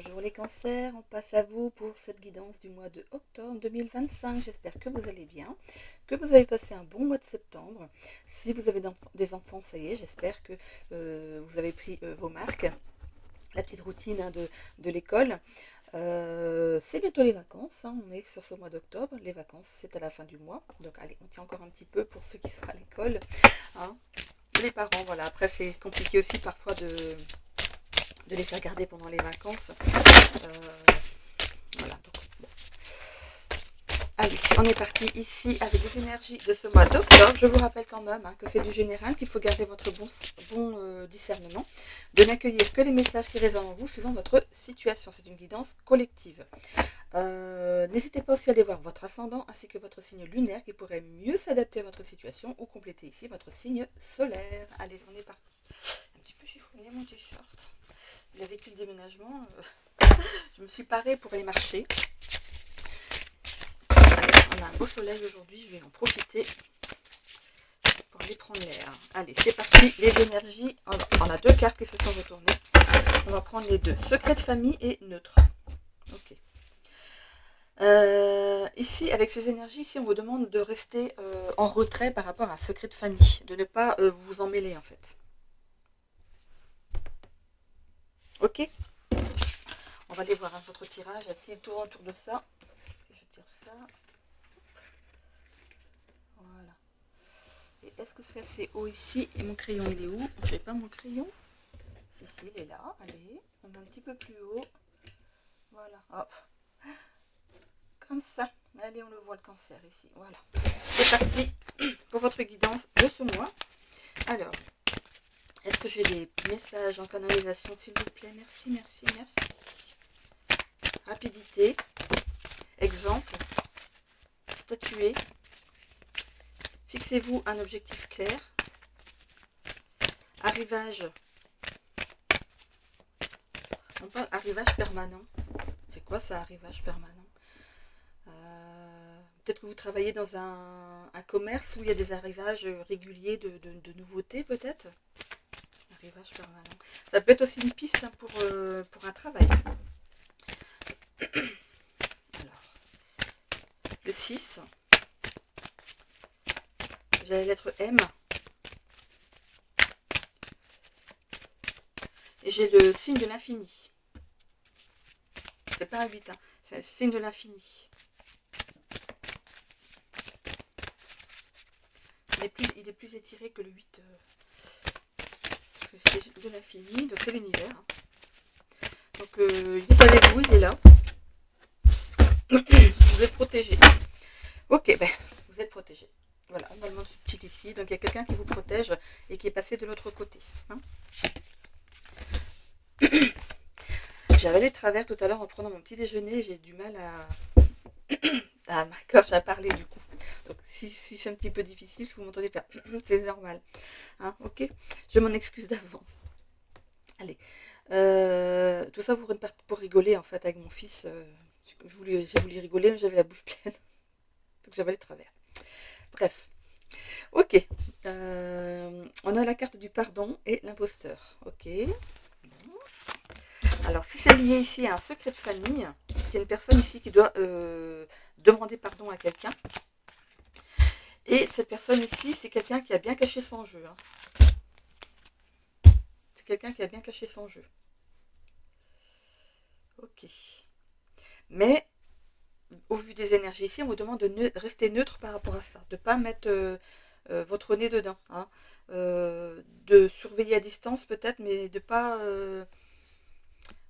Bonjour les cancers, on passe à vous pour cette guidance du mois de octobre 2025. J'espère que vous allez bien, que vous avez passé un bon mois de septembre. Si vous avez des enfants, ça y est, j'espère que vous avez pris vos marques. La petite routine de l'école. C'est bientôt les vacances, hein, on est sur ce mois d'octobre. Les vacances, c'est à la fin du mois. Donc allez, on tient encore un petit peu pour ceux qui sont à l'école, hein. Les parents, voilà. Après, c'est compliqué aussi parfois de les faire garder pendant les vacances. Voilà, donc, bon. Allez, on est parti ici avec les énergies de ce mois d'octobre. Je vous rappelle quand même que c'est du général, qu'il faut garder votre bon discernement, de n'accueillir que les messages qui résonnent en vous suivant votre situation. C'est une guidance collective. N'hésitez pas aussi à aller voir votre ascendant ainsi que votre signe lunaire qui pourrait mieux s'adapter à votre situation ou compléter ici votre signe solaire. Allez, on est parti. Un petit peu chiffonné mon t-shirt. Il a vécu le déménagement. Je me suis parée pour aller marcher. Allez, on a un beau soleil aujourd'hui, je vais en profiter pour aller prendre l'air. Allez, c'est parti, les énergies. On a deux cartes qui se sont retournées. On va prendre les deux. Secret de famille et neutre. Ok. Ici, avec ces énergies, ici, on vous demande de rester en retrait par rapport à secret de famille, de ne pas vous en mêler en fait. Ok. On va aller voir votre tirage. S'il tourne autour de ça, je tire ça. Voilà. Et est-ce que c'est assez haut ici? Et mon crayon, il est où? Je n'ai pas mon crayon. Si, il est là. Allez, on va un petit peu plus haut. Voilà. Hop. Comme ça. Allez, on le voit le cancer ici. Voilà. C'est parti pour votre guidance de ce mois. Alors, est-ce que j'ai des messages en canalisation, s'il vous plaît? Merci, merci, merci. Rapidité. Exemple. Statuer. Fixez-vous un objectif clair. Arrivage. On parle arrivage permanent. C'est quoi ça, arrivage permanent? Peut-être que vous travaillez dans un commerce où il y a des arrivages réguliers de nouveautés, peut-être. Arrivage permanent. Ça peut être aussi une piste pour un travail. Alors, le 6. J'ai la lettre M. Et j'ai le signe de l'infini. C'est pas un 8, hein, c'est le signe de l'infini. Il est plus étiré que le 8. C'est de l'infini, donc c'est l'univers. Donc il est avec vous, il est là. Vous êtes protégé. Ok, ben, vous êtes protégé. Voilà, on a le monde subtil ici. Donc il y a quelqu'un qui vous protège et qui est passé de l'autre côté. Hein. J'avais des travers tout à l'heure en prenant mon petit déjeuner. J'ai du mal à ma gorge à parler du coup. Donc si c'est un petit peu difficile, si vous m'entendez faire c'est normal. Hein, ok, je m'en excuse d'avance. Allez. Tout ça pour rigoler en fait avec mon fils. J'ai voulu rigoler mais j'avais la bouche pleine. Donc j'avais les travers. Bref. Ok. On a la carte du pardon et l'imposteur. Ok. Alors si c'est lié ici à un secret de famille, c'est une personne ici qui doit demander pardon à quelqu'un. Et cette personne ici, c'est quelqu'un qui a bien caché son jeu. Hein. C'est quelqu'un qui a bien caché son jeu. Ok. Mais, au vu des énergies ici, on vous demande de rester neutre par rapport à ça. De ne pas mettre votre nez dedans. Hein. De surveiller à distance peut-être, mais de ne pas...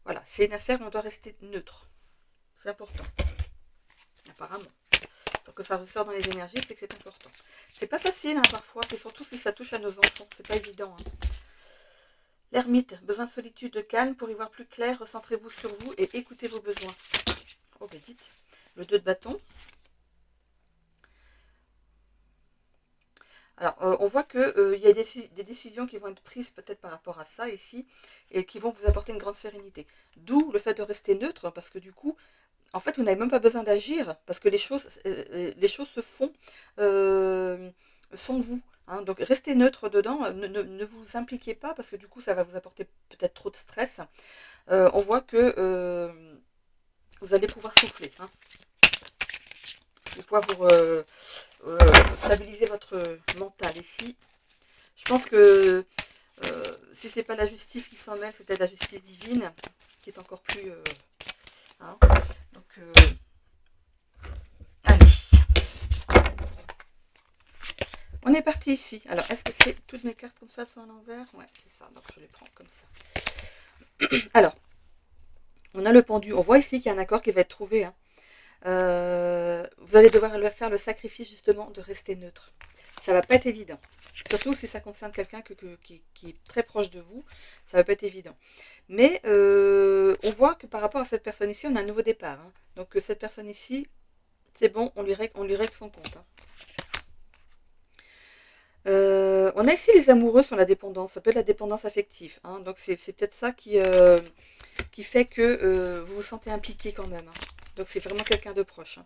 Voilà, c'est une affaire où on doit rester neutre. C'est important. Apparemment. Donc ça ressort dans les énergies, c'est que c'est important. C'est pas facile hein, parfois, c'est surtout si ça touche à nos enfants. C'est pas évident. Hein. L'ermite, besoin de solitude, de calme, pour y voir plus clair, recentrez-vous sur vous et écoutez vos besoins. Oh, ben dites. Le 2 de bâton. Alors, on voit qu'il y a des décisions qui vont être prises peut-être par rapport à ça ici, et qui vont vous apporter une grande sérénité. D'où le fait de rester neutre, parce que du coup, en fait, vous n'avez même pas besoin d'agir, parce que les choses se font sans vous. hein. Donc restez neutre dedans, ne vous impliquez pas parce que du coup ça va vous apporter peut-être trop de stress. On voit que vous allez pouvoir souffler, hein. Vous pouvoir stabiliser votre mental ici. Je pense que si c'est pas la justice qui s'en mêle, c'est peut-être la justice divine qui est encore plus... hein. Donc, allez. On est parti ici. Alors, est-ce que c'est toutes mes cartes comme ça sont à l'envers? Ouais, c'est ça. Donc, je les prends comme ça. Alors, on a le pendu. On voit ici qu'il y a un accord qui va être trouvé, hein. Vous allez devoir faire le sacrifice justement de rester neutre. Ça va pas être évident. Surtout si ça concerne quelqu'un qui est très proche de vous, ça va pas être évident. Mais on voit que par rapport à cette personne ici, on a un nouveau départ, hein. Donc cette personne ici, c'est bon, on lui règle son compte, hein. On a ici les amoureux sur la dépendance, ça peut être la dépendance affective, hein. Donc c'est peut-être ça qui fait que vous vous sentez impliqué quand même, hein. Donc c'est vraiment quelqu'un de proche, hein.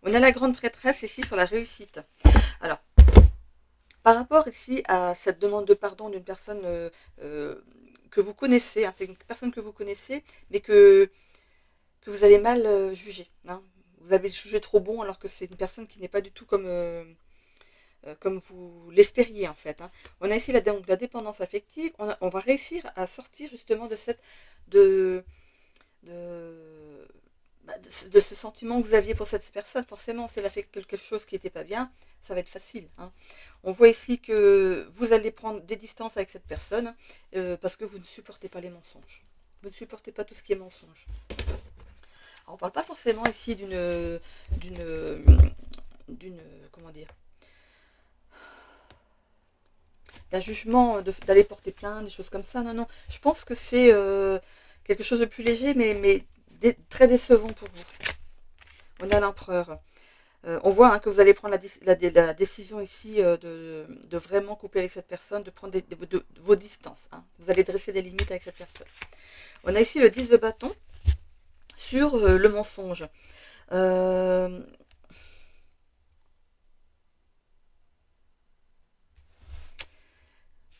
On a la grande prêtresse ici sur la réussite. Alors, par rapport ici à cette demande de pardon d'une personne que vous connaissez, hein, c'est une personne que vous connaissez, mais que vous avez mal jugé, hein. Vous avez jugé trop bon alors que c'est une personne qui n'est pas du tout comme vous l'espériez en fait, hein. On a ici donc, la dépendance affective, on va réussir à sortir justement de cette... de de ce sentiment que vous aviez pour cette personne. Forcément, si elle a fait quelque chose qui n'était pas bien, ça va être facile, hein. On voit ici que vous allez prendre des distances avec cette personne parce que vous ne supportez pas les mensonges. Vous ne supportez pas tout ce qui est mensonge. Alors, on ne parle pas forcément ici comment dire, d'un jugement, d'aller porter plainte, des choses comme ça. Non, non. Je pense que c'est quelque chose de plus léger, mais très décevant pour vous. On a l'empereur. On voit, hein, que vous allez prendre la décision ici de vraiment couper avec cette personne, de prendre vos distances, hein. Vous allez dresser des limites avec cette personne. On a ici le 10 de bâton sur le mensonge.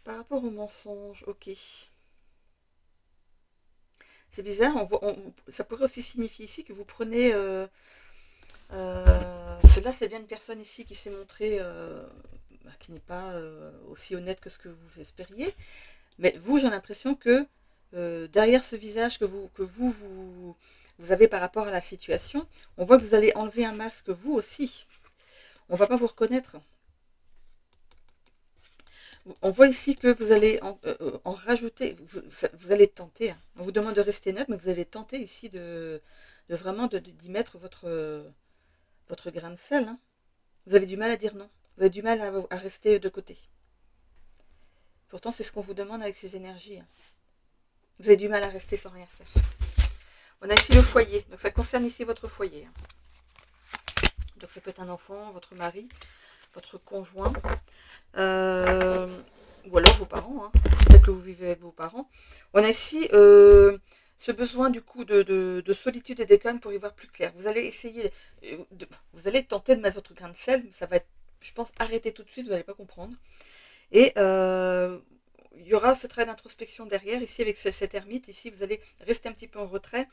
Par rapport au mensonge, ok. C'est bizarre, ça pourrait aussi signifier ici que vous prenez... cela, c'est bien une personne ici qui s'est montrée, qui n'est pas aussi honnête que ce que vous espériez. Mais vous, j'ai l'impression que derrière ce visage que vous avez par rapport à la situation, on voit que vous allez enlever un masque vous aussi. On ne va pas vous reconnaître. On voit ici que vous allez en rajouter, vous allez tenter, hein. On vous demande de rester neutre, mais vous allez tenter ici de vraiment d'y mettre votre grain de sel, hein. Vous avez du mal à dire non. Vous avez du mal à rester de côté. Pourtant, c'est ce qu'on vous demande avec ces énergies, hein. Vous avez du mal à rester sans rien faire. On a ici le foyer. Donc, ça concerne ici votre foyer, hein. Donc, ça peut être un enfant, votre mari, votre conjoint. Ou alors vos parents, hein. Peut-être que vous vivez avec vos parents. On a ici ce besoin du coup de solitude et de calme pour y voir plus clair. Vous allez essayer, vous allez tenter de mettre votre grain de sel, ça va être, je pense, arrêter tout de suite, vous n'allez pas comprendre. Et il y aura ce trait d'introspection derrière, ici avec cet ermite, ici vous allez rester un petit peu en retrait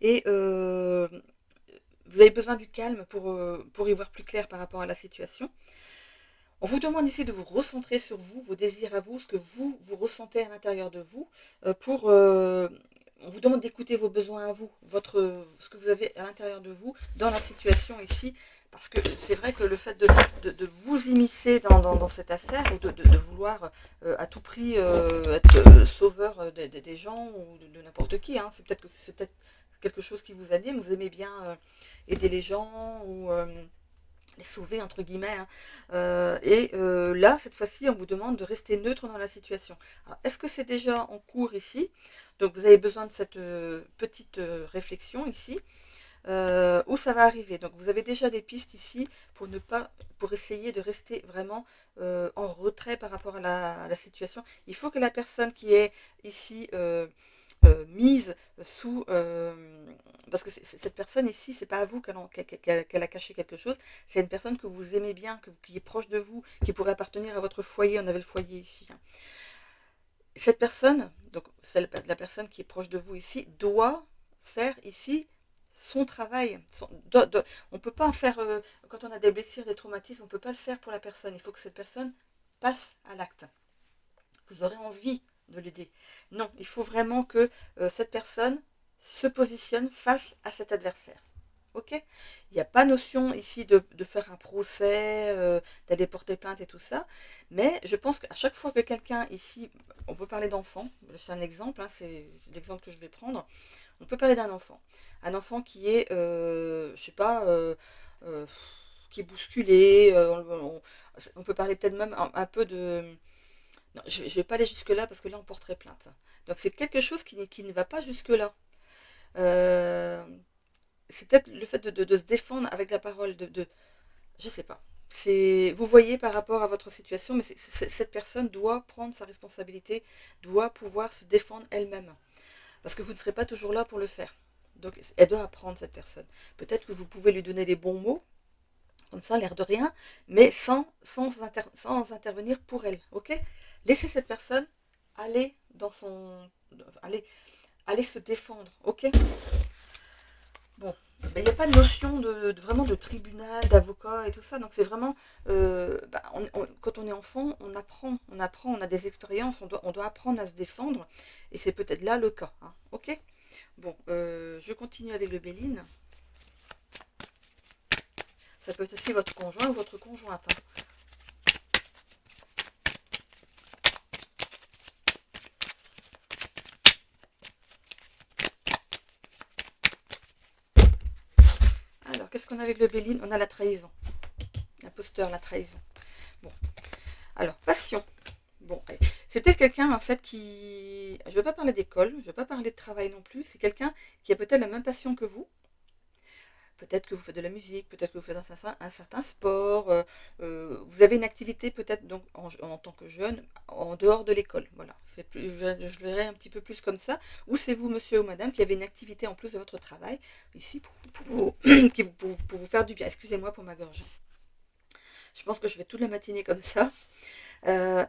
et vous avez besoin du calme pour y voir plus clair par rapport à la situation. On vous demande ici de vous recentrer sur vous, vos désirs à vous, ce que vous ressentez à l'intérieur de vous, on vous demande d'écouter vos besoins à vous, ce que vous avez à l'intérieur de vous, dans la situation ici, parce que c'est vrai que le fait de vous immiscer dans cette affaire, ou de vouloir à tout prix être sauveur des gens, ou de n'importe qui, hein, c'est peut-être quelque chose qui vous anime, vous aimez bien aider les gens, ou... les sauver entre guillemets, hein. Là cette fois-ci on vous demande de rester neutre dans la situation. Est-ce que c'est déjà en cours ici? Donc vous avez besoin de cette petite réflexion ici, où ça va arriver. Donc vous avez déjà des pistes ici pour essayer de rester vraiment en retrait par rapport à la situation. Il faut que la personne qui est ici mise sous parce que cette personne ici, c'est pas à vous qu'elle a caché quelque chose, c'est une personne que vous aimez bien, qui est proche de vous, qui pourrait appartenir à votre foyer. On avait le foyer ici, hein. Cette personne, donc la personne qui est proche de vous ici, doit faire ici son travail. On ne peut pas en faire, quand on a des blessures, des traumatismes, on ne peut pas le faire pour la personne. Il faut que cette personne passe à l'acte. Vous aurez envie de l'aider. Non, il faut vraiment que cette personne se positionne face à cet adversaire. Ok? Il n'y a pas notion ici de faire un procès, d'aller porter plainte et tout ça. Mais je pense qu'à chaque fois que quelqu'un ici, on peut parler d'enfant, c'est un exemple, hein, c'est l'exemple que je vais prendre. On peut parler d'un enfant. Un enfant qui est, je sais pas, euh, qui est bousculé. On peut parler peut-être même un peu de... Non, je ne vais pas aller jusque-là parce que là, on porterait plainte. Donc c'est quelque chose qui ne va pas jusque-là. Euh, c'est peut-être le fait de se défendre avec la parole, je sais pas. Vous voyez par rapport à votre situation, mais cette personne doit prendre sa responsabilité, doit pouvoir se défendre elle-même. Parce que vous ne serez pas toujours là pour le faire. Donc elle doit apprendre, cette personne. Peut-être que vous pouvez lui donner les bons mots, comme ça, l'air de rien, mais sans intervenir pour elle. Ok? Laissez cette personne aller dans son... aller, aller se défendre. Ok? Bon, il n'y a pas de notion vraiment de tribunal, d'avocat et tout ça. Donc c'est vraiment, quand on est enfant, on apprend, on a des expériences, on doit apprendre à se défendre. Et c'est peut-être là le cas, hein. Ok? Bon, je continue avec le Béline. Ça peut être aussi votre conjoint ou votre conjointe, hein. Alors, qu'est-ce qu'on a avec le Béline? On a la trahison. L'imposteur, la trahison. Bon, alors, passion. Bon, c'est peut-être quelqu'un en fait qui... Je ne veux pas parler d'école, je ne veux pas parler de travail non plus. C'est quelqu'un qui a peut-être la même passion que vous. Peut-être que vous faites de la musique, peut-être que vous faites un certain sport. Vous avez une activité peut-être donc en tant que jeune en dehors de l'école. Voilà, je le verrai un petit peu plus comme ça. Ou c'est vous, monsieur ou madame, qui avez une activité en plus de votre travail ici pour vous faire du bien. Excusez-moi pour ma gorge. Je pense que je vais toute la matinée comme ça. Il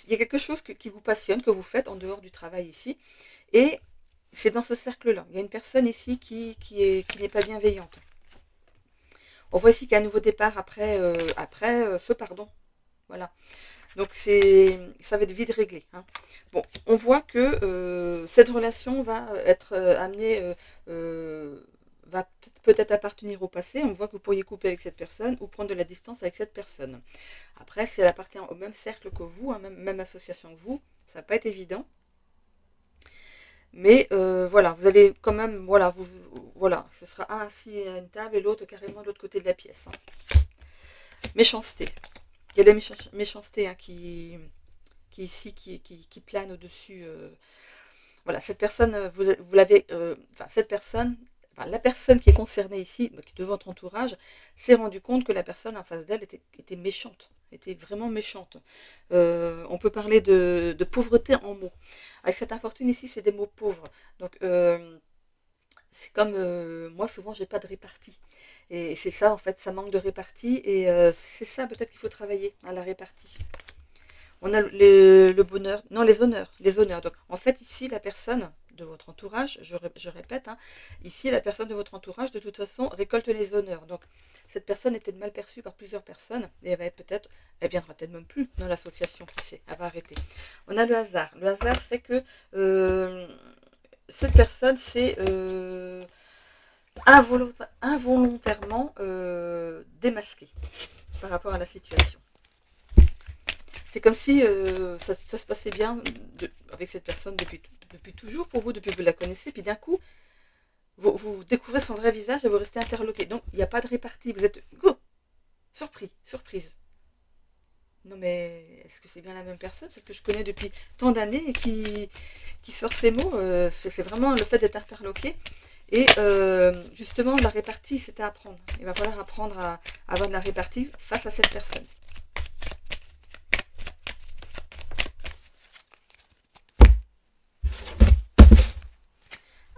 y a quelque chose qui vous passionne, que vous faites en dehors du travail ici. Et c'est dans ce cercle-là. Il y a une personne ici qui n'est pas bienveillante. On voit ici qu'il y a un nouveau départ après feu, pardon. Voilà. Donc ça va être vite réglé, hein. Bon, on voit que cette relation va être amenée, va peut-être appartenir au passé. On voit que vous pourriez couper avec cette personne ou prendre de la distance avec cette personne. Après, si elle appartient au même cercle que vous, hein, même association que vous, ça va pas être évident. Mais voilà, vous allez quand même, voilà, ce sera un assis à une table et l'autre carrément de l'autre côté de la pièce, hein. Méchanceté. Il y a de la méchanceté, hein, qui plane au-dessus. Voilà, cette personne, vous l'avez, cette personne, la personne qui est concernée ici, qui est de votre entourage, s'est rendu compte que la personne en face d'elle était méchante, était vraiment méchante. On peut parler de pauvreté en mots. Avec cette infortune ici, c'est des mots pauvres. Donc, c'est comme moi, souvent, j'ai pas de répartie. Et c'est ça, en fait, ça manque de répartie. Et c'est ça, peut-être qu'il faut travailler à la répartie. On a le bonheur, non, les honneurs, les honneurs. Donc, en fait, ici, la personne de votre entourage, je répète, hein, ici, la personne de votre entourage, de toute façon, récolte les honneurs. Donc, cette personne est peut-être mal perçue par plusieurs personnes et elle viendra peut-être même plus dans l'association, qui sait, elle va arrêter. On a le hasard. Le hasard fait que cette personne s'est involontairement démasquée par rapport à la situation. C'est comme si ça se passait bien avec cette personne depuis toujours pour vous, depuis que vous la connaissez, puis d'un coup, vous découvrez son vrai visage et vous restez interloqué. Donc, il n'y a pas de répartie. Vous êtes surprise. Non, mais est-ce que c'est bien la même personne? Celle que je connais depuis tant d'années et qui sort ces mots. C'est vraiment le fait d'être interloqué. Et justement, la répartie, c'est à apprendre. Il va falloir apprendre à avoir de la répartie face à cette personne.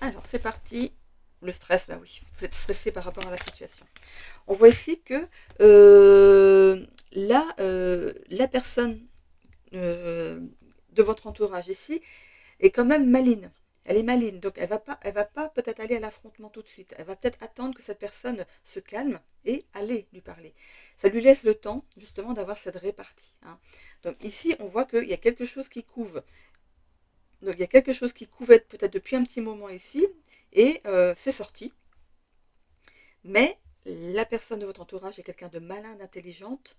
Alors, c'est parti. le stress, bah oui, vous êtes stressé par rapport à la situation. On voit ici que la personne de votre entourage ici est quand même maline. Elle est maline, donc elle va pas peut-être aller à l'affrontement tout de suite. Elle va peut-être attendre que cette personne se calme et aller lui parler. Ça lui laisse le temps justement d'avoir cette répartie. Hein. Donc ici, on voit qu'il y a quelque chose qui couve. Donc il y a quelque chose qui couvait peut-être depuis un petit moment ici, et c'est sorti. Mais la personne de votre entourage est quelqu'un de malin, d'intelligente,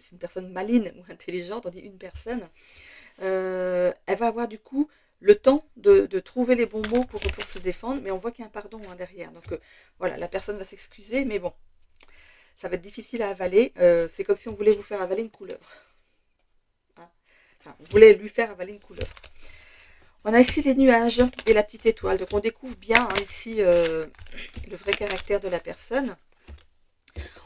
c'est une personne maline ou intelligente, on dit une personne, elle va avoir du coup le temps de trouver les bons mots pour se défendre, mais on voit qu'il y a un pardon hein, derrière. Donc voilà, la personne va s'excuser, mais bon, ça va être difficile à avaler. C'est comme si on voulait vous faire avaler une couleuvre. Hein, enfin, on voulait lui faire avaler une couleuvre. On a ici les nuages et la petite étoile. Donc on découvre bien hein, ici le vrai caractère de la personne.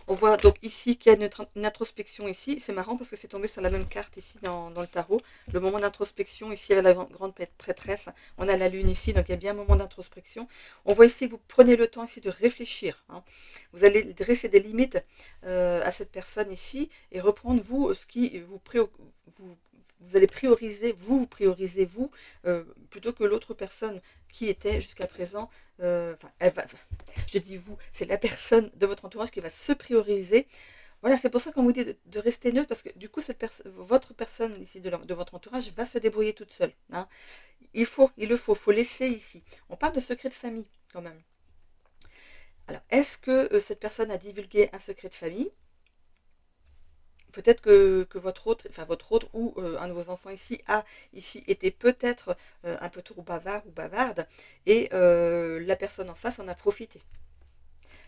On voit donc ici qu'il y a une introspection ici. C'est marrant parce que c'est tombé sur la même carte ici dans le tarot. Le moment d'introspection, ici avec la grande prêtresse. On a la lune ici, donc il y a bien un moment d'introspection. On voit ici que vous prenez le temps ici de réfléchir. Hein. Vous allez dresser des limites à cette personne ici et reprendre vous ce qui vous préoccupe. Vous allez prioriser, vous priorisez vous, plutôt que l'autre personne qui était jusqu'à présent, je dis vous, c'est la personne de votre entourage qui va se prioriser. Voilà, c'est pour ça qu'on vous dit de rester neutre, parce que du coup, votre personne ici de votre entourage va se débrouiller toute seule. Hein. Il faut laisser ici. On parle de secret de famille quand même. Alors, est-ce que cette personne a divulgué un secret de famille? Peut-être que votre autre ou un de vos enfants ici a ici été peut-être un peu trop bavard ou bavarde et la personne en face en a profité.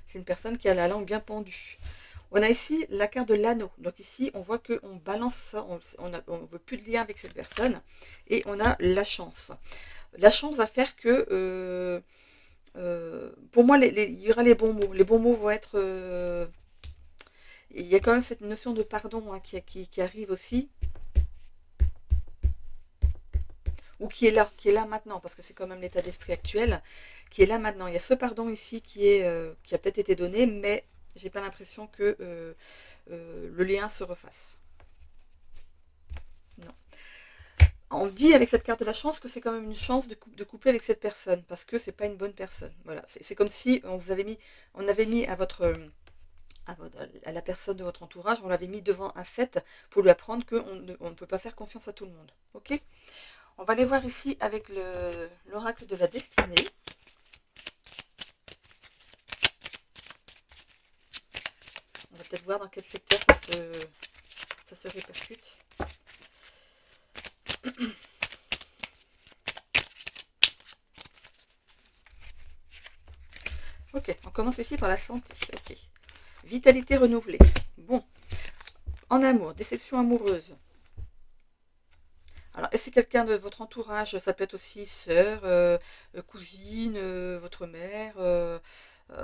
C'est une personne qui a la langue bien pendue. On a ici la carte de l'anneau. Donc ici, on voit qu'on balance ça, on ne veut plus de lien avec cette personne. Et on a la chance. La chance va faire que, pour moi, il y aura les bons mots. Les bons mots vont être... il y a quand même cette notion de pardon hein, qui arrive aussi. Ou qui est là maintenant, parce que c'est quand même l'état d'esprit actuel, qui est là maintenant. Il y a ce pardon ici qui a peut-être été donné, mais j'ai pas l'impression que le lien se refasse. Non. On dit avec cette carte de la chance que c'est quand même une chance de coupler avec cette personne, parce que c'est pas une bonne personne. Voilà, c'est comme si on avait mis à la personne de votre entourage, on l'avait mis devant un fait pour lui apprendre qu'on ne peut pas faire confiance à tout le monde. Ok ? On va aller voir ici avec l'oracle de la destinée. On va peut-être voir dans quel secteur ça se répercute. Ok, on commence ici par la santé. Ok. Vitalité renouvelée. Bon. En amour, déception amoureuse. Alors, est-ce que quelqu'un de votre entourage, ça peut être aussi sœur, cousine, votre mère,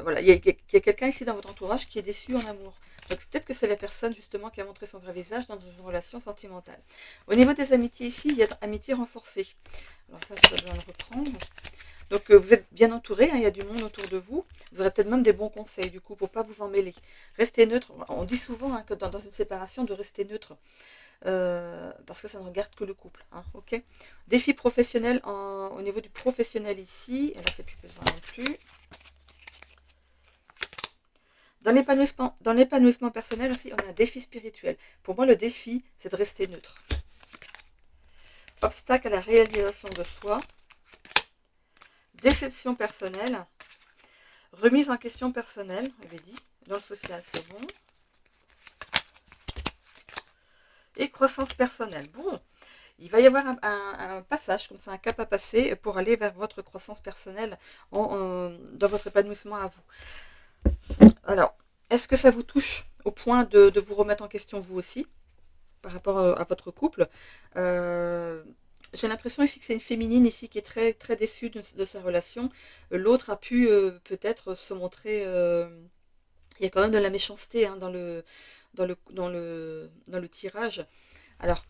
voilà, il y a quelqu'un ici dans votre entourage qui est déçu en amour. Donc peut-être que c'est la personne justement qui a montré son vrai visage dans une relation sentimentale. Au niveau des amitiés ici, il y a amitié renforcée. Alors ça, je vais besoin de reprendre. Donc vous êtes bien entouré, hein, il y a du monde autour de vous. Vous aurez peut-être même des bons conseils du coup pour ne pas vous emmêler. Restez neutre. On dit souvent hein, que dans une séparation de rester neutre. Parce que ça ne regarde que le couple. Hein, ok. Défi professionnel au niveau du professionnel ici. Et là, c'est plus besoin non plus. Dans l'épanouissement personnel aussi, on a un défi spirituel. Pour moi, le défi, c'est de rester neutre. Obstacle à la réalisation de soi. Déception personnelle. Remise en question personnelle, on avait dit. Dans le social, c'est bon. Et croissance personnelle. Bon, il va y avoir un passage, comme ça, un cap à passer pour aller vers votre croissance personnelle dans votre épanouissement à vous. Alors, est-ce que ça vous touche au point de vous remettre en question vous aussi par rapport à votre couple? J'ai l'impression ici que c'est une féminine ici qui est très, très déçue de sa relation. L'autre a pu peut-être se montrer... il y a quand même de la méchanceté hein, dans le tirage. Alors,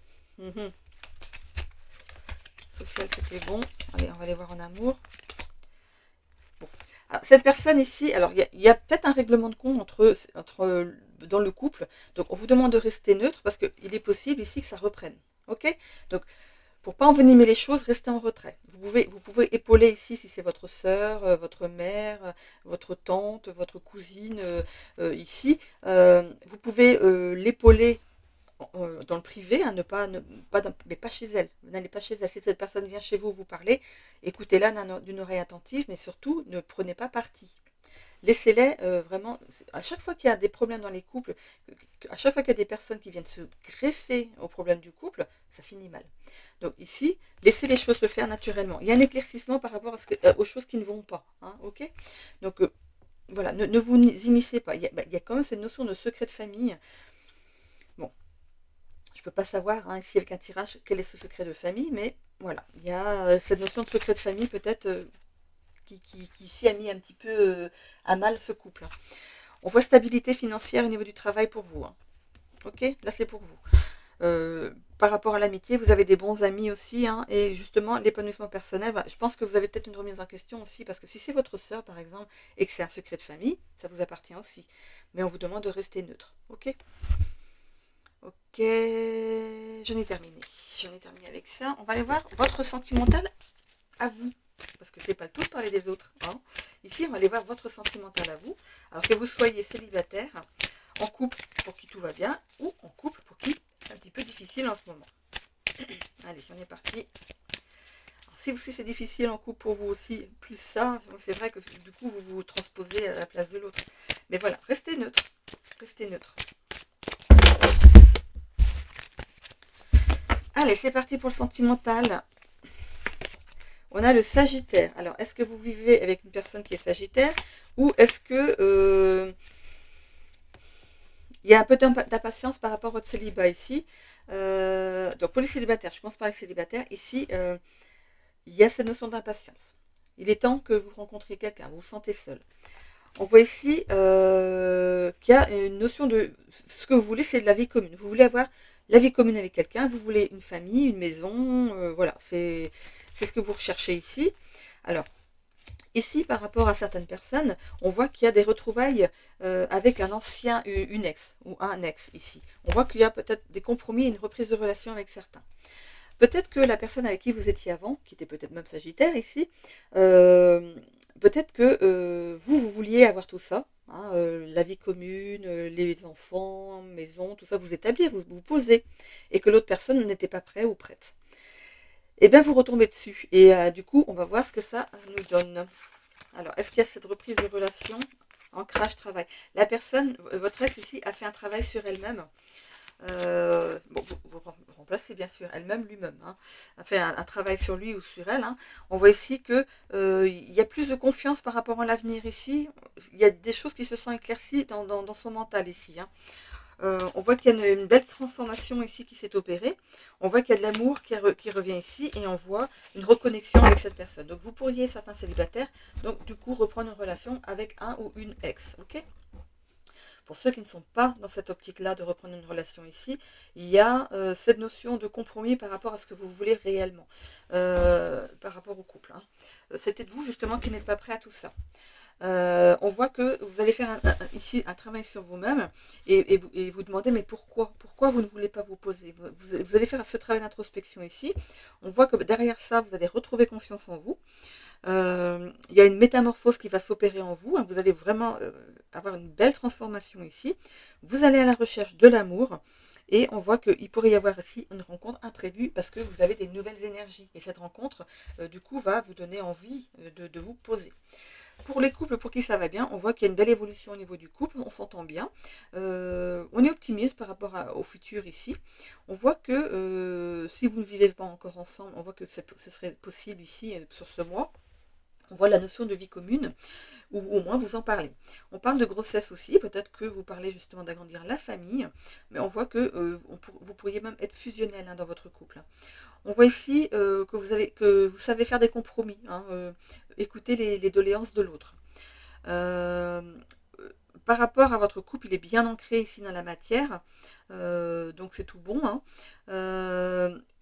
social c'était bon. Allez, on va aller voir en amour. Bon, cette personne ici, alors il y a peut-être un règlement de compte dans le couple. Donc on vous demande de rester neutre parce qu'il est possible ici que ça reprenne. Ok? Donc pour pas envenimer les choses, restez en retrait. Vous pouvez épauler ici si c'est votre sœur, votre mère, votre tante, votre cousine ici. Vous pouvez l'épauler dans le privé, hein, mais pas chez elle. N'allez pas chez elle. Si cette personne vient chez vous, vous parlez, écoutez-la d'une oreille attentive, mais surtout ne prenez pas parti. Laissez-les vraiment. À chaque fois qu'il y a des problèmes dans les couples, à chaque fois qu'il y a des personnes qui viennent se greffer aux problèmes du couple, ça finit mal. Donc ici, laissez les choses se faire naturellement. Il y a un éclaircissement par rapport aux choses qui ne vont pas. Hein, ok? Donc voilà, ne vous immiscez pas. Il y a quand même cette notion de secret de famille. Bon, je ne peux pas savoir hein, ici avec un tirage quel est ce secret de famille, mais voilà, il y a cette notion de secret de famille peut-être qui ici a mis un petit peu à mal ce couple. On voit stabilité financière au niveau du travail pour vous. Hein. Ok, là c'est pour vous. Par rapport à l'amitié, vous avez des bons amis aussi, hein, et justement l'épanouissement personnel, je pense que vous avez peut-être une remise en question aussi, parce que si c'est votre sœur par exemple, et que c'est un secret de famille, ça vous appartient aussi. Mais on vous demande de rester neutre. Ok? Ok, j'en ai terminé. J'en ai terminé avec ça. On va aller voir votre sentimental à vous. Parce que c'est pas le tout de parler des autres. Hein. Ici, on va aller voir votre sentimental à vous. Alors que vous soyez célibataire, en couple pour qui tout va bien, ou en couple pour qui c'est un petit peu difficile en ce moment. Allez, on est parti. Alors, si c'est difficile en couple pour vous aussi, plus ça, c'est vrai que du coup, vous vous transposez à la place de l'autre. Mais voilà, restez neutre. Restez neutre. Allez, c'est parti pour le sentimental. On a le Sagittaire. Alors, est-ce que vous vivez avec une personne qui est Sagittaire ou est-ce que il y a un peu d'impatience par rapport à votre célibat ici. Donc, pour les célibataires, je commence par les célibataires. Ici, il y a cette notion d'impatience. Il est temps que vous rencontriez quelqu'un, vous vous sentez seul. On voit ici qu'il y a une notion de... Ce que vous voulez, c'est de la vie commune. Vous voulez avoir la vie commune avec quelqu'un, vous voulez une famille, une maison, voilà, c'est ce que vous recherchez ici. Alors, ici, par rapport à certaines personnes, on voit qu'il y a des retrouvailles avec une ex, ou un ex ici. On voit qu'il y a peut-être des compromis et une reprise de relation avec certains. Peut-être que la personne avec qui vous étiez avant, qui était peut-être même Sagittaire ici, peut-être que vous vouliez avoir tout ça, hein, la vie commune, les enfants, maison, tout ça, vous établir, vous posez, et que l'autre personne n'était pas prêt ou prête. Et bien vous retombez dessus, et du coup on va voir ce que ça nous donne. Alors, est-ce qu'il y a cette reprise de relation, ancrage, travail? La personne, votre ex ici, a fait un travail sur elle-même. Bon, vous remplacez bien sûr elle-même, lui-même, hein, a fait un travail sur lui ou sur elle. Hein. On voit ici que il y a plus de confiance par rapport à l'avenir ici. Il y a des choses qui se sont éclaircies dans son mental ici. Hein. On voit qu'il y a une belle transformation ici qui s'est opérée. On voit qu'il y a de l'amour qui revient ici et on voit une reconnexion avec cette personne. Donc vous pourriez, certains célibataires, donc du coup reprendre une relation avec un ou une ex. Ok ? Pour ceux qui ne sont pas dans cette optique-là de reprendre une relation ici, il y a cette notion de compromis par rapport à ce que vous voulez réellement, par rapport au couple. Hein. C'est peut-être vous justement qui n'êtes pas prêt à tout ça. On voit que vous allez faire ici un travail sur vous-même et vous demandez mais pourquoi vous ne voulez pas vous poser, vous allez faire ce travail d'introspection ici. On voit que derrière ça vous allez retrouver confiance en vous. Il y a une métamorphose qui va s'opérer en vous, hein, vous allez vraiment avoir une belle transformation ici. Vous allez à la recherche de l'amour et on voit qu'il pourrait y avoir ici une rencontre imprévue parce que vous avez des nouvelles énergies et cette rencontre du coup va vous donner envie de vous poser. Pour les couples pour qui ça va bien, on voit qu'il y a une belle évolution au niveau du couple, on s'entend bien. On est optimiste par rapport au futur ici. On voit que si vous ne vivez pas encore ensemble, on voit que ce serait possible ici sur ce mois. On voit la notion de vie commune, ou au moins vous en parlez. On parle de grossesse aussi, peut-être que vous parlez justement d'agrandir la famille, mais on voit que vous pourriez même être fusionnel hein, dans votre couple. On voit ici que vous savez faire des compromis, hein, écouter les doléances de l'autre. Par rapport à votre couple, il est bien ancré ici dans la matière, donc c'est tout bon. Hein.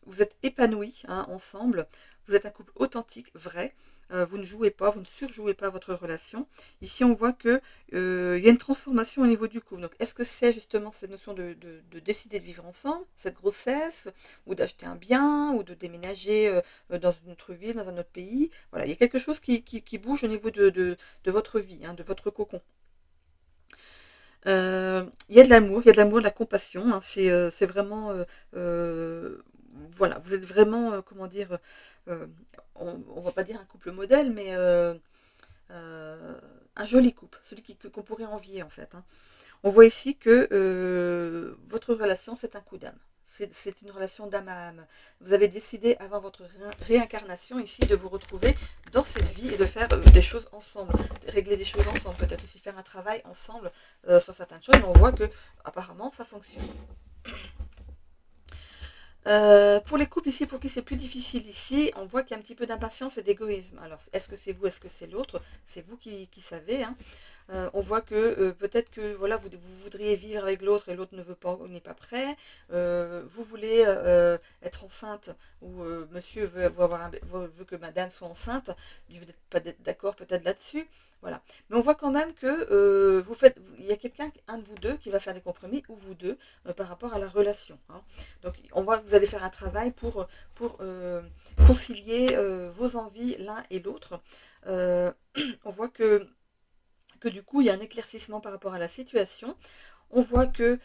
Vous êtes épanouis hein, ensemble, vous êtes un couple authentique, vrai. vous ne jouez pas, vous ne surjouez pas votre relation. Ici, on voit que il y a une transformation au niveau du couple. Donc, est-ce que c'est justement cette notion de décider de vivre ensemble, cette grossesse, ou d'acheter un bien, ou de déménager dans une autre ville, dans un autre pays? Voilà, il y a quelque chose qui bouge au niveau de votre vie, hein, de votre cocon. Il y a de l'amour, il y a de l'amour, de la compassion, hein, c'est vraiment, voilà, vous êtes vraiment, comment dire, euh, on va pas dire un couple modèle, mais un joli couple, celui qu'on pourrait envier en fait, hein. On voit ici que votre relation, c'est un coup d'âme. C'est une relation d'âme à âme. Vous avez décidé, avant votre réincarnation ici, de vous retrouver dans cette vie et de faire des choses ensemble, de régler des choses ensemble, peut-être aussi faire un travail ensemble sur certaines choses, mais on voit que apparemment ça fonctionne. Pour les couples ici, pour qui c'est plus difficile ici, on voit qu'il y a un petit peu d'impatience et d'égoïsme. Alors, est-ce que c'est vous, est-ce que c'est l'autre? C'est vous qui savez, hein. On voit que peut-être que voilà, vous voudriez vivre avec l'autre et l'autre ne veut pas ou n'est pas prêt. Vous voulez être enceinte ou monsieur veut que madame soit enceinte. Vous n'êtes pas d'accord peut-être là-dessus. Voilà. Mais on voit quand même que il y a quelqu'un, un de vous deux, qui va faire des compromis, ou vous deux, par rapport à la relation, hein. Donc on voit que vous allez faire un travail pour concilier vos envies l'un et l'autre. On voit que du coup il y a un éclaircissement par rapport à la situation. On voit que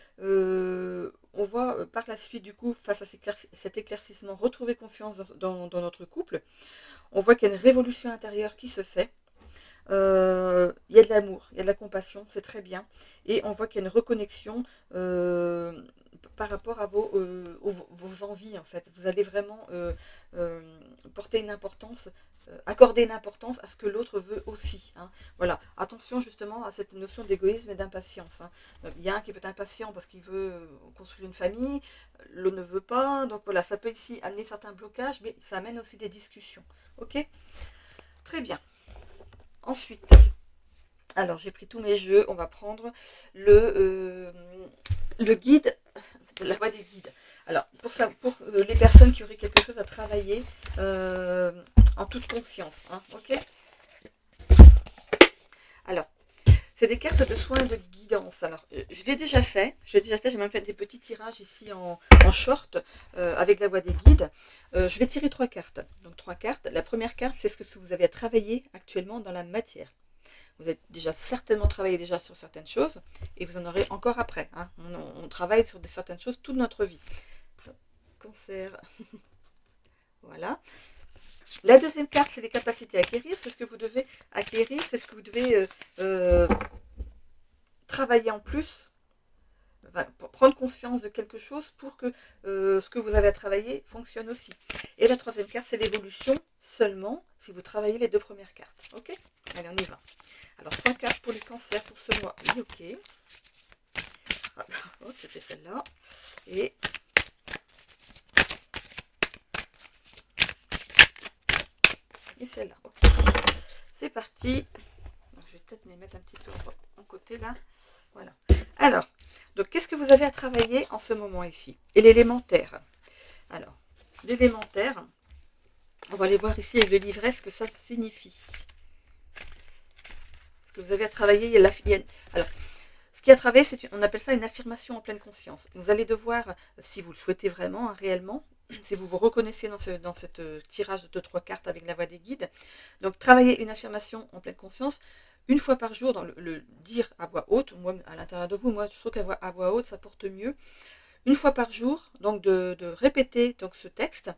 par la suite du coup face à cet éclaircissement retrouver confiance dans notre couple. On voit qu'il y a une révolution intérieure qui se fait. Il y a de l'amour, il y a de la compassion, c'est très bien. Et on voit qu'il y a une reconnexion par rapport à vos envies, en fait. Vous allez vraiment porter une importance, accorder une importance à ce que l'autre veut aussi, hein. Voilà, attention justement à cette notion d'égoïsme et d'impatience, hein. Donc, il y a un qui peut être impatient parce qu'il veut construire une famille, l'autre ne veut pas. Donc voilà, ça peut ici amener certains blocages, mais ça amène aussi des discussions. Ok? Très bien. Ensuite, alors j'ai pris tous mes jeux, on va prendre le guide, la voie des guides. Alors pour les personnes qui auraient quelque chose à travailler en toute conscience, hein, ok. Alors, c'est des cartes de soins et de guidance. Alors, je l'ai déjà fait, j'ai même fait des petits tirages ici en short avec la voie des guides. Je vais tirer 3 cartes. Donc 3 cartes. La première carte, c'est ce que vous avez à travailler actuellement dans la matière. Vous avez déjà certainement travaillé déjà sur certaines choses et vous en aurez encore après, hein. On travaille sur certaines choses toute notre vie. Cancer. Voilà. La deuxième carte, c'est les capacités à acquérir. C'est ce que vous devez acquérir, c'est ce que vous devez travailler en plus, pour prendre conscience de quelque chose pour que ce que vous avez à travailler fonctionne aussi. Et la troisième carte, c'est l'évolution seulement si vous travaillez les 2 premières cartes. Ok? Allez, on y va. Alors, 3 cartes pour les cancers pour ce mois. Oui, ok. Oh, c'était celle-là. Et celle-là. Okay. C'est parti. Donc, je vais peut-être me mettre un petit peu en côté là. Voilà. Alors, donc qu'est-ce que vous avez à travailler en ce moment ici? Et l'élémentaire. Alors, l'élémentaire, on va aller voir ici avec le livret ce que ça signifie. Ce que vous avez à travailler, alors, ce qui est à travailler, on appelle ça une affirmation en pleine conscience. Vous allez devoir, si vous le souhaitez vraiment, hein, réellement, si vous vous reconnaissez dans ce tirage de 3 cartes avec la voie des guides, donc travailler une affirmation en pleine conscience, une fois par jour, dans le dire à voix haute. Moi, à l'intérieur de vous, moi, je trouve qu'à voix haute, ça porte mieux. Une fois par jour, donc de répéter donc, ce texte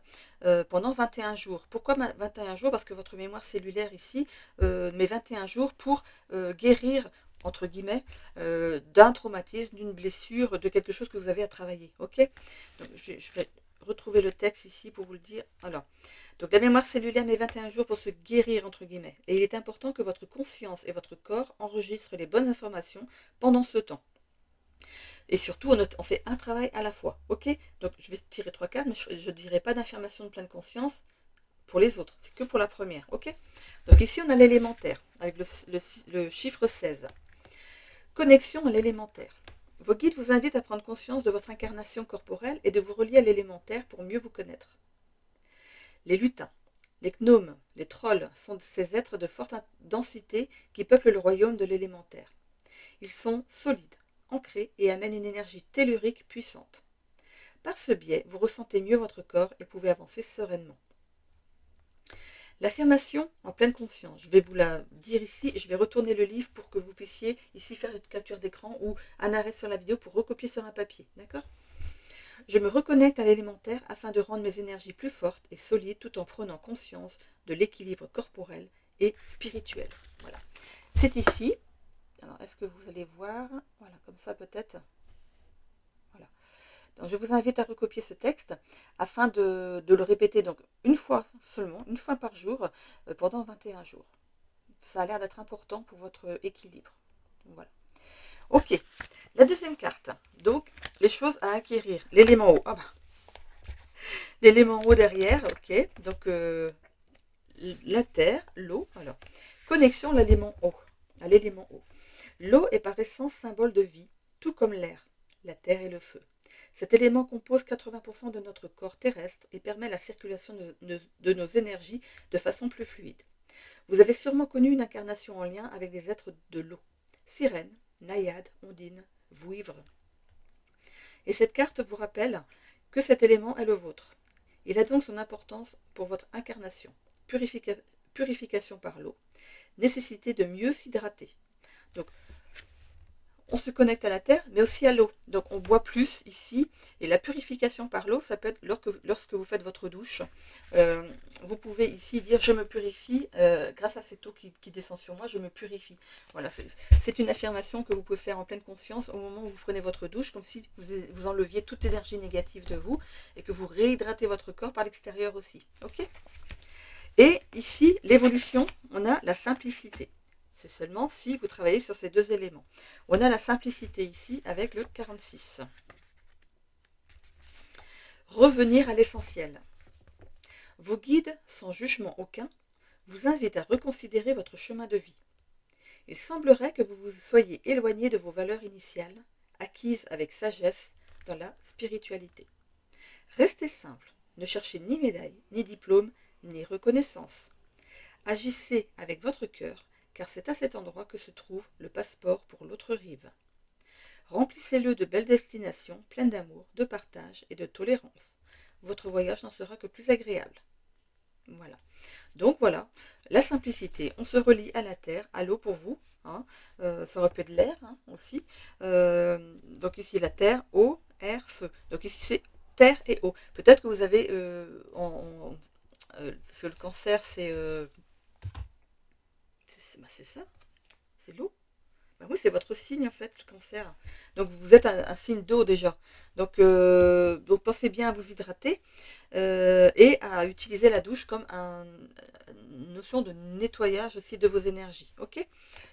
pendant 21 jours. Pourquoi 21 jours? Parce que votre mémoire cellulaire ici met 21 jours pour guérir, entre guillemets, d'un traumatisme, d'une blessure, de quelque chose que vous avez à travailler. Ok? Donc, je vais retrouver le texte ici pour vous le dire. Alors, donc la mémoire cellulaire met 21 jours pour se guérir, entre guillemets. Et il est important que votre conscience et votre corps enregistrent les bonnes informations pendant ce temps. Et surtout, on fait un travail à la fois. Ok? Donc, je vais tirer 3 cartes, mais je ne dirai pas d'affirmation de pleine conscience pour les autres. C'est que pour la première. Ok? Donc, ici, on a l'élémentaire, avec le chiffre 16. Connexion à l'élémentaire. Vos guides vous invitent à prendre conscience de votre incarnation corporelle et de vous relier à l'élémentaire pour mieux vous connaître. Les lutins. Les gnomes, les trolls, sont ces êtres de forte densité qui peuplent le royaume de l'élémentaire. Ils sont solides, ancrés et amènent une énergie tellurique puissante. Par ce biais, vous ressentez mieux votre corps et pouvez avancer sereinement. L'affirmation en pleine conscience, je vais vous la dire ici et je vais retourner le livre pour que vous puissiez ici faire une capture d'écran ou un arrêt sur la vidéo pour recopier sur un papier, d'accord ? Je me reconnecte à l'élémentaire afin de rendre mes énergies plus fortes et solides tout en prenant conscience de l'équilibre corporel et spirituel. Voilà. C'est ici. Alors, est-ce que vous allez voir? Voilà, comme ça peut-être. Voilà. Donc, je vous invite à recopier ce texte afin de le répéter donc une fois seulement, une fois par jour, pendant 21 jours. Ça a l'air d'être important pour votre équilibre. Voilà. Ok. La deuxième carte. Donc, les choses à acquérir. L'élément haut. Ah bah. L'élément haut derrière, ok. Donc, la terre, l'eau. Alors, connexion à l'élément haut. L'eau est par essence symbole de vie, tout comme l'air, la terre et le feu. Cet élément compose 80% de notre corps terrestre et permet la circulation de nos énergies de façon plus fluide. Vous avez sûrement connu une incarnation en lien avec des êtres de l'eau. Sirène, naïade, ondine, vouivre. Et cette carte vous rappelle que cet élément est le vôtre. Il a donc son importance pour votre incarnation. Purification par l'eau. Nécessité de mieux s'hydrater. Donc, on se connecte à la terre, mais aussi à l'eau. Donc, on boit plus ici. Et la purification par l'eau, ça peut être lorsque vous faites votre douche. Vous pouvez ici dire « je me purifie grâce à cette eau qui descend sur moi, je me purifie ». Voilà, c'est une affirmation que vous pouvez faire en pleine conscience au moment où vous prenez votre douche, comme si vous enleviez toute l'énergie négative de vous et que vous réhydratez votre corps par l'extérieur aussi. Ok ? Et ici, l'évolution, on a la simplicité. C'est seulement si vous travaillez sur ces deux éléments. On a la simplicité ici avec le 46. Revenir à l'essentiel. Vos guides, sans jugement aucun, vous invitent à reconsidérer votre chemin de vie. Il semblerait que vous vous soyez éloigné de vos valeurs initiales, acquises avec sagesse dans la spiritualité. Restez simple, ne cherchez ni médaille, ni diplôme, ni reconnaissance. Agissez avec votre cœur, car c'est à cet endroit que se trouve le passeport pour l'autre rive. Remplissez-le de belles destinations, pleines d'amour, de partage et de tolérance. Votre voyage n'en sera que plus agréable. Voilà. Donc voilà, la simplicité. On se relie à la terre, à l'eau pour vous. Hein. Ça aurait pu être l'air aussi. Donc ici la terre, eau, air, feu. Donc ici c'est terre et eau. Peut-être que vous avez, parce que le cancer c'est ça, c'est l'eau. Ben oui, c'est votre signe en fait, le cancer. Donc vous êtes un signe d'eau déjà. Donc pensez bien à vous hydrater et à utiliser la douche comme une notion de nettoyage aussi de vos énergies. Ok ?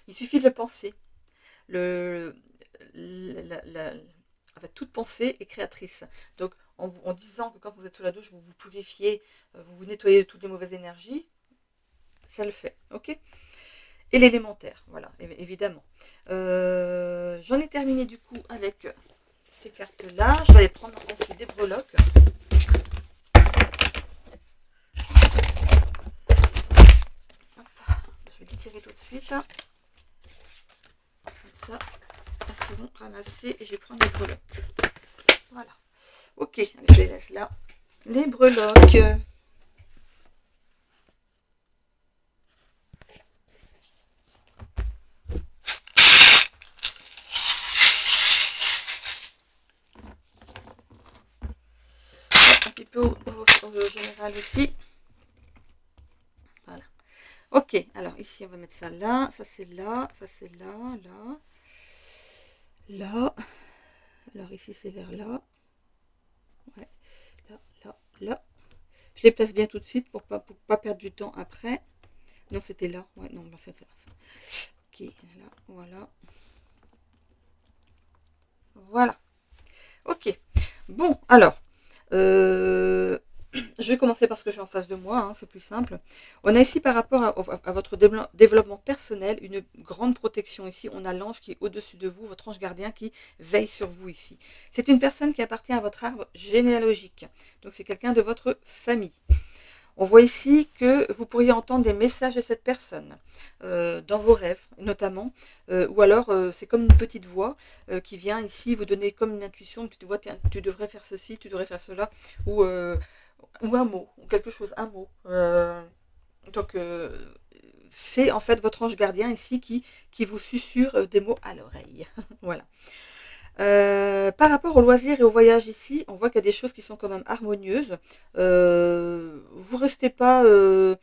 Il suffit de le penser. En fait, toute pensée est créatrice. Donc en disant que quand vous êtes sous la douche, vous vous purifiez, vous vous nettoyez de toutes les mauvaises énergies, ça le fait. Ok ? Et l'élémentaire, voilà, évidemment. J'en ai terminé du coup avec ces cartes-là. Je vais aller prendre ensuite des breloques. Hop, je vais les tirer tout de suite. Comme ça, elles seront ramassées et je vais prendre des breloques. Voilà. Ok, allez, je les laisse là. Les breloques. Au général aussi. Voilà. Ok, alors ici on va mettre ça là, ça c'est là, ça c'est là, là, là. Alors ici c'est vers là. Ouais, là, là, là. Je les place bien tout de suite pour pas perdre du temps après. Non, c'était là. Ouais, non, c'était là. Ok, là, voilà. Voilà. Ok. Bon, alors. Je vais commencer par ce que j'ai en face de moi, hein, c'est plus simple. On a ici par rapport à votre développement personnel, une grande protection ici. On a l'ange qui est au-dessus de vous, votre ange gardien qui veille sur vous ici. C'est une personne qui appartient à votre arbre généalogique. Donc c'est quelqu'un de votre famille. On voit ici que vous pourriez entendre des messages de cette personne dans vos rêves notamment, ou alors c'est comme une petite voix qui vient ici vous donner comme une intuition, tu te vois, tu devrais faire ceci, tu devrais faire cela, ou un mot, ou quelque chose, un mot. Donc c'est en fait votre ange gardien ici qui vous susurre des mots à l'oreille. Voilà. Par rapport aux loisirs et au voyage ici, on voit qu'il y a des choses qui sont quand même harmonieuses. Vous restez pas, euh,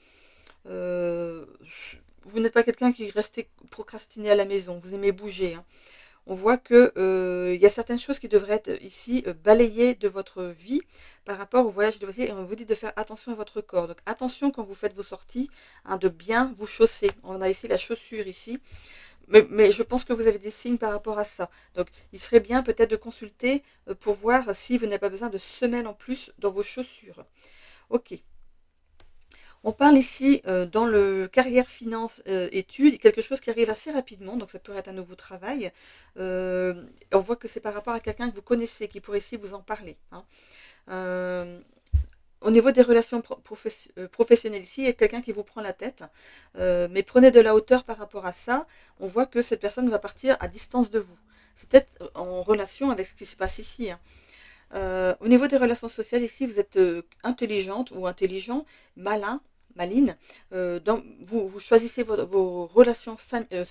vous n'êtes pas quelqu'un qui reste procrastiner à la maison. Vous aimez bouger, hein. On voit que il y a certaines choses qui devraient être ici balayées de votre vie par rapport au voyage et au loisir. Et on vous dit de faire attention à votre corps. Donc attention quand vous faites vos sorties, hein, de bien vous chausser. On a ici la chaussure ici. Mais je pense que vous avez des signes par rapport à ça. Donc, il serait bien peut-être de consulter pour voir si vous n'avez pas besoin de semelles en plus dans vos chaussures. Ok. On parle ici dans le carrière, finance, études, quelque chose qui arrive assez rapidement, donc ça pourrait être un nouveau travail. On voit que c'est par rapport à quelqu'un que vous connaissez, qui pourrait ici vous en parler, hein. Euh, Au niveau des relations professionnelles ici, il y a quelqu'un qui vous prend la tête, mais prenez de la hauteur par rapport à ça. On voit que cette personne va partir à distance de vous. C'est peut-être en relation avec ce qui se passe ici, hein. Au niveau des relations sociales ici, vous êtes intelligente ou intelligent, malin, maline. Vous choisissez vos relations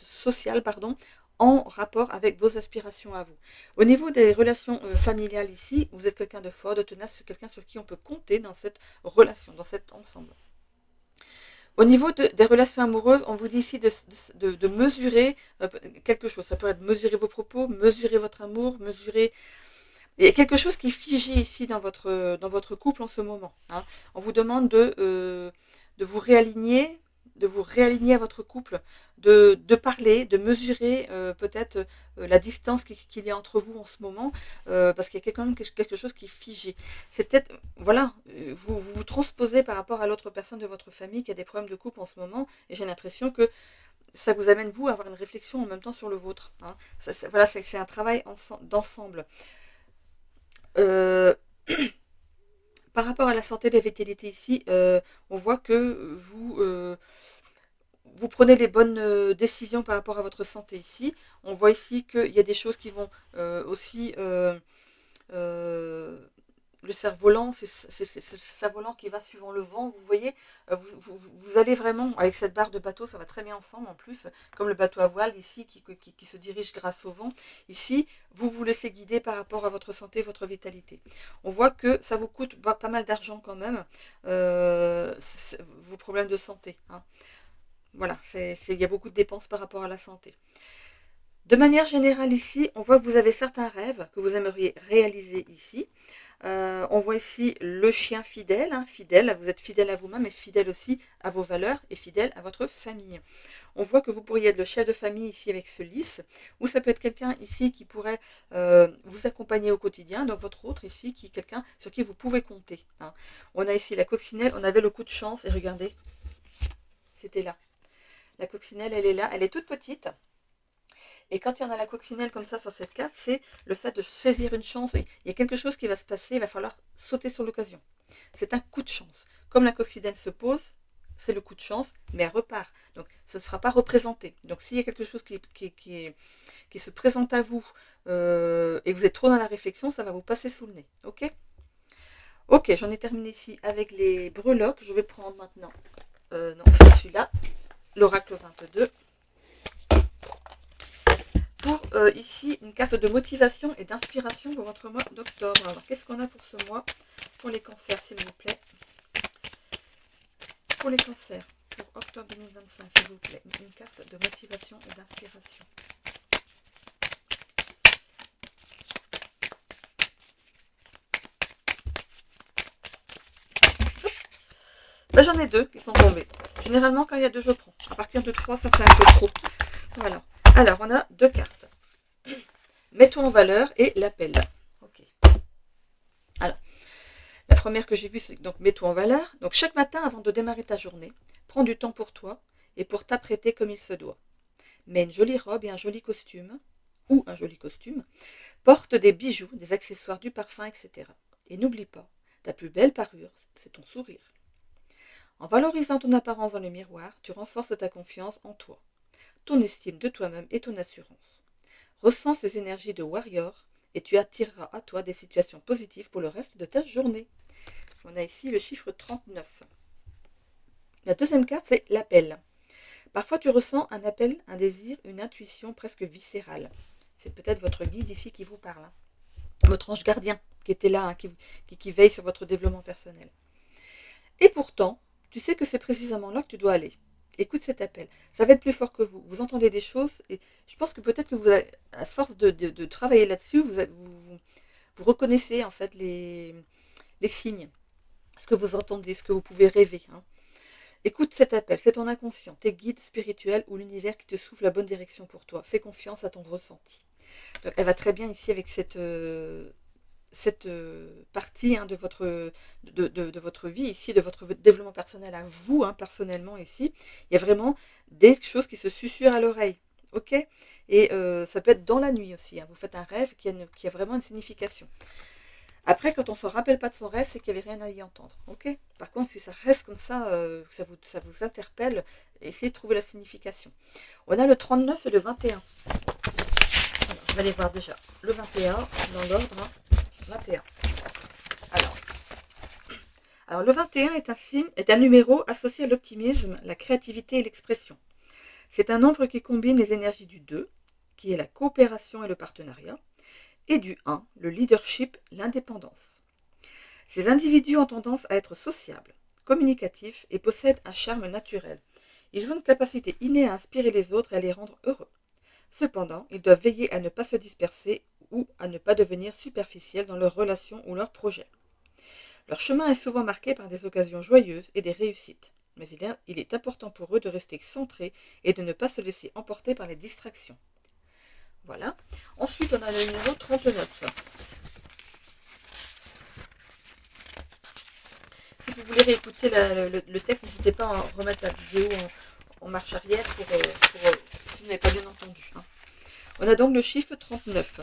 sociales, pardon, en rapport avec vos aspirations à vous. Au niveau des relations familiales ici, vous êtes quelqu'un de fort, de tenace, quelqu'un sur qui on peut compter dans cette relation, dans cet ensemble. Au niveau des relations amoureuses, on vous dit ici de mesurer quelque chose. Ça peut être mesurer vos propos, mesurer votre amour, mesurer. Il y a quelque chose qui est figé ici dans votre couple en ce moment, hein. On vous demande de vous réaligner, à votre couple, de parler, de mesurer peut-être la distance qu'il y a entre vous en ce moment, parce qu'il y a quand même quelque chose qui est figé. C'est peut-être, voilà, vous transposez par rapport à l'autre personne de votre famille qui a des problèmes de couple en ce moment, et j'ai l'impression que ça vous amène, vous, à avoir une réflexion en même temps sur le vôtre, hein. Voilà, c'est un travail d'ensemble. Euh, Par rapport à la santé et la vitalité ici, on voit que vous prenez les bonnes décisions par rapport à votre santé ici. On voit ici qu'il y a des choses qui vont aussi euh, le cerf-volant, c'est le cerf-volant qui va suivant le vent, vous voyez, vous allez vraiment, avec cette barre de bateau, ça va très bien ensemble en plus, comme le bateau à voile ici qui se dirige grâce au vent. Ici, vous vous laissez guider par rapport à votre santé, votre vitalité. On voit que ça vous coûte pas mal d'argent quand même, vos problèmes de santé, hein. Voilà, il y a beaucoup de dépenses par rapport à la santé. De manière générale ici, on voit que vous avez certains rêves que vous aimeriez réaliser ici. On voit ici le chien fidèle, hein, fidèle, vous êtes fidèle à vous-même et fidèle aussi à vos valeurs et fidèle à votre famille. On voit que vous pourriez être le chef de famille ici avec ce lys, ou ça peut être quelqu'un ici qui pourrait vous accompagner au quotidien, donc votre autre ici qui est quelqu'un sur qui vous pouvez compter, hein. On a ici la coccinelle, on avait le coup de chance et regardez, c'était là. La coccinelle, elle est là, elle est toute petite. Et quand il y en a la coccinelle comme ça sur cette carte, c'est le fait de saisir une chance. Et il y a quelque chose qui va se passer, il va falloir sauter sur l'occasion. C'est un coup de chance. Comme la coccinelle se pose, c'est le coup de chance, mais elle repart. Donc ce ne sera pas représenté. Donc s'il y a quelque chose qui se présente à vous et que vous êtes trop dans la réflexion, ça va vous passer sous le nez. Ok. Ok, j'en ai terminé ici avec les breloques. Je vais prendre maintenant, non, c'est celui-là, l'oracle 22. Pour ici une carte de motivation et d'inspiration pour votre mois d'octobre. Alors qu'est-ce qu'on a pour ce mois? Pour les cancers, s'il vous plaît. Pour les cancers, pour octobre 2025, s'il vous plaît. Une carte de motivation et d'inspiration. Ben, j'en ai deux qui sont tombés. Généralement, quand il y a deux, je prends. À partir de 3, ça fait un peu trop. Voilà. Alors, on a deux cartes. Mets-toi en valeur et l'appel. Ok. Alors, la première que j'ai vue, c'est donc mets-toi en valeur. Donc, chaque matin, avant de démarrer ta journée, prends du temps pour toi et pour t'apprêter comme il se doit. Mets une jolie robe et un joli costume, ou un joli costume. Porte des bijoux, des accessoires, du parfum, etc. Et n'oublie pas, ta plus belle parure, c'est ton sourire. En valorisant ton apparence dans le miroir, tu renforces ta confiance en toi, ton estime de toi-même et ton assurance. Ressens ces énergies de warrior et tu attireras à toi des situations positives pour le reste de ta journée. On a ici le chiffre 39. La deuxième carte, c'est l'appel. Parfois, tu ressens un appel, un désir, une intuition presque viscérale. C'est peut-être votre guide ici qui vous parle. Votre ange gardien qui était là, qui veille sur votre développement personnel. Et pourtant, tu sais que c'est précisément là que tu dois aller. Écoute cet appel. Ça va être plus fort que vous. Vous entendez des choses et je pense que peut-être que vous, à force de travailler là-dessus, vous reconnaissez en fait les signes, ce que vous entendez, ce que vous pouvez rêver. Hein. Écoute cet appel, c'est ton inconscient, tes guides spirituels ou l'univers qui te souffle la bonne direction pour toi. Fais confiance à ton ressenti. Donc, elle va très bien ici avec cette partie hein, de votre vie ici, de votre développement personnel à vous, hein, personnellement ici. Il y a vraiment des choses qui se susurrent à l'oreille. Ok. Et ça peut être dans la nuit aussi. Hein. Vous faites un rêve qui a vraiment une signification. Après, quand on ne se rappelle pas de son rêve, c'est qu'il n'y avait rien à y entendre. Ok. Par contre, si ça reste comme ça, ça vous interpelle, essayez de trouver la signification. On a le 39 et le 21. Alors, je vais aller voir déjà le 21 dans l'ordre. Hein. 21. Alors, le 21 est un numéro associé à l'optimisme, la créativité et l'expression. C'est un nombre qui combine les énergies du 2, qui est la coopération et le partenariat, et du 1, le leadership, l'indépendance. Ces individus ont tendance à être sociables, communicatifs et possèdent un charme naturel. Ils ont une capacité innée à inspirer les autres et à les rendre heureux. Cependant, ils doivent veiller à ne pas se disperser ou à ne pas devenir superficiels dans leurs relations ou leurs projets. Leur chemin est souvent marqué par des occasions joyeuses et des réussites, mais il est important pour eux de rester centrés et de ne pas se laisser emporter par les distractions. Voilà. Ensuite, on a le numéro 39. Si vous voulez réécouter le texte, n'hésitez pas à remettre la vidéo en marche arrière si vous n'avez pas bien entendu. Hein. On a donc le chiffre 39.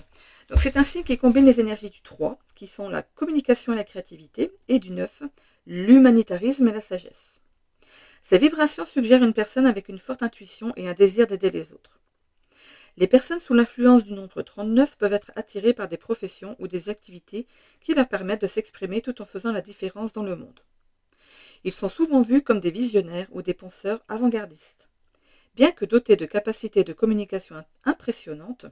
Donc c'est un signe qui combine les énergies du 3, qui sont la communication et la créativité, et du 9, l'humanitarisme et la sagesse. Ces vibrations suggèrent une personne avec une forte intuition et un désir d'aider les autres. Les personnes sous l'influence du nombre 39 peuvent être attirées par des professions ou des activités qui leur permettent de s'exprimer tout en faisant la différence dans le monde. Ils sont souvent vus comme des visionnaires ou des penseurs avant-gardistes. Bien que dotés de capacités de communication impressionnantes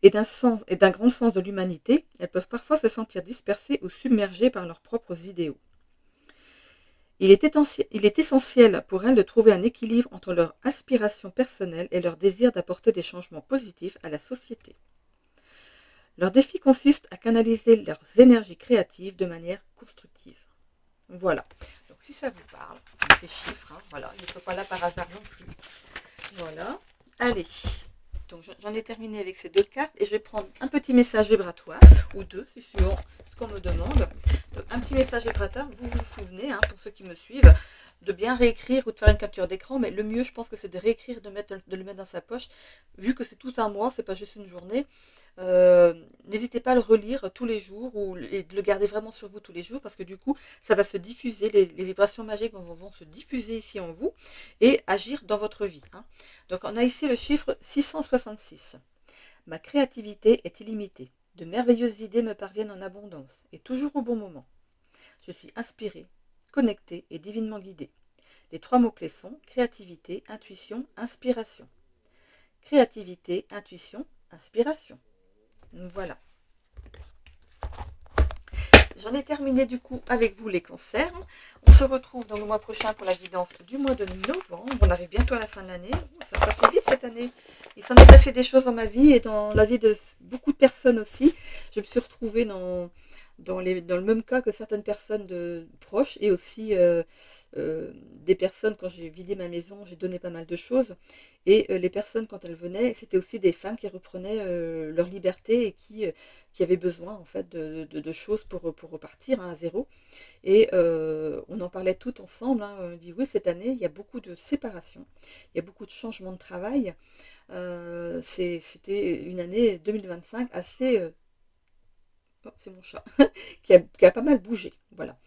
et d'un grand sens de l'humanité, elles peuvent parfois se sentir dispersées ou submergées par leurs propres idéaux. Il est essentiel pour elles de trouver un équilibre entre leur aspiration personnelle et leur désir d'apporter des changements positifs à la société. Leur défi consiste à canaliser leurs énergies créatives de manière constructive. Voilà. Donc si ça vous parle, ces chiffres, hein, voilà, ils ne sont pas là par hasard non plus. Voilà. Allez. Donc j'en ai terminé avec ces deux cartes et je vais prendre un petit message vibratoire, ou deux, c'est suivant ce qu'on me demande. Donc un petit message vibratoire, vous vous souvenez, hein, pour ceux qui me suivent, de bien réécrire ou de faire une capture d'écran, mais le mieux je pense que c'est de réécrire, de le mettre dans sa poche, vu que c'est tout un mois, c'est pas juste une journée. N'hésitez pas à le relire tous les jours et de le garder vraiment sur vous tous les jours parce que du coup ça va se diffuser, les vibrations magiques vont se diffuser ici en vous et agir dans votre vie. Hein. Donc on a ici le chiffre 666. Ma créativité est illimitée. De merveilleuses idées me parviennent en abondance et toujours au bon moment. Je suis inspirée, connectée et divinement guidée. Les trois mots-clés sont créativité, intuition, inspiration. Créativité, intuition, inspiration. Voilà. J'en ai terminé du coup avec vous les cancers. On se retrouve dans le mois prochain pour la guidance du mois de novembre. On arrive bientôt à la fin de l'année. Ça passe vite cette année. Il s'en est passé des choses dans ma vie et dans la vie de beaucoup de personnes aussi. Je me suis retrouvée dans le même cas que certaines personnes proches et aussi des personnes, quand j'ai vidé ma maison, j'ai donné pas mal de choses. Et les personnes, quand elles venaient, c'était aussi des femmes qui reprenaient leur liberté et qui avaient besoin en fait de choses pour repartir hein, à zéro. Et on en parlait tout ensemble. Hein, on dit oui, cette année, il y a beaucoup de séparations, il y a beaucoup de changements de travail. C'était une année 2025 assez... oh, c'est mon chat qui a pas mal bougé. Voilà.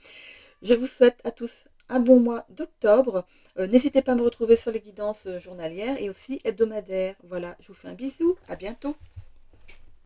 Je vous souhaite à tous un bon mois d'octobre. N'hésitez pas à me retrouver sur les guidances journalières et aussi hebdomadaires. Voilà, je vous fais un bisou, à bientôt.